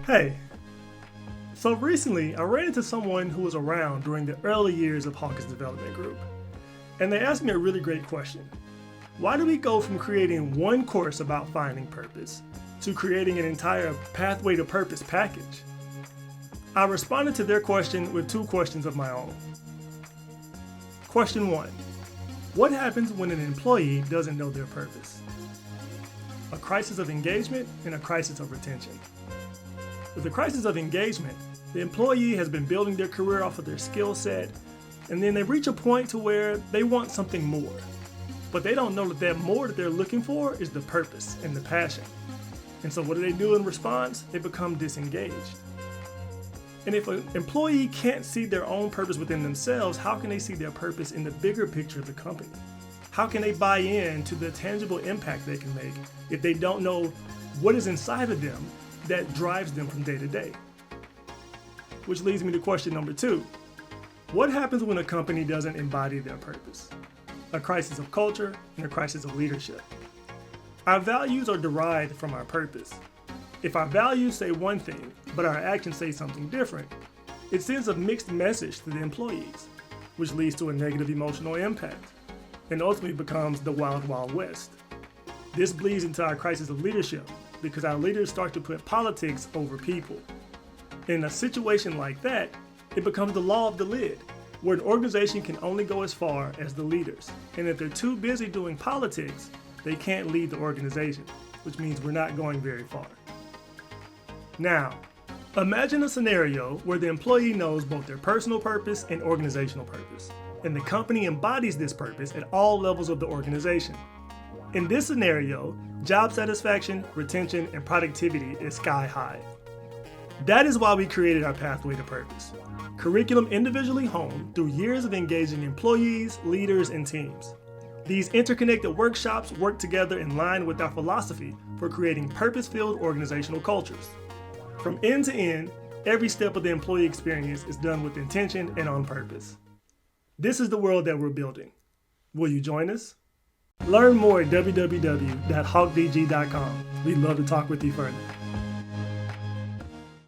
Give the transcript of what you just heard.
Hey, so recently I ran into someone who was around during the early years of Hawk's development group, and they asked me a really great question. Why do we go from creating one course about finding purpose to creating an entire Pathway to Purpose package? I responded to their question with two questions of my own. Question 1. What happens when an employee doesn't know their purpose? A crisis of engagement and a crisis of retention. With the crisis of engagement, the employee has been building their career off of their skill set, and then they reach a point to where they want something more. But they don't know that more that they're looking for is the purpose and the passion. And so what do they do in response? They become disengaged. And if an employee can't see their own purpose within themselves, how can they see their purpose in the bigger picture of the company? How can they buy in to the tangible impact they can make if they don't know what is inside of them that drives them from day to day? Which leads me to question number 2. What happens when a company doesn't embody their purpose? A crisis of culture and a crisis of leadership. Our values are derived from our purpose. If our values say one thing, but our actions say something different, it sends a mixed message to the employees, which leads to a negative emotional impact, and ultimately becomes the wild, wild west. This bleeds into our crisis of leadership, because our leaders start to put politics over people. In a situation like that, it becomes the law of the lid, where an organization can only go as far as the leaders. And if they're too busy doing politics, they can't lead the organization, which means we're not going very far. Now, imagine a scenario where the employee knows both their personal purpose and organizational purpose, and the company embodies this purpose at all levels of the organization. In this scenario, job satisfaction, retention, and productivity is sky high. That is why we created our Pathway to Purpose. Curriculum individually honed through years of engaging employees, leaders, and teams. These interconnected workshops work together in line with our philosophy for creating purpose-filled organizational cultures. From end to end, every step of the employee experience is done with intention and on purpose. This is the world that we're building. Will you join us? Learn more at www.hawkdg.com. We'd love to talk with you further.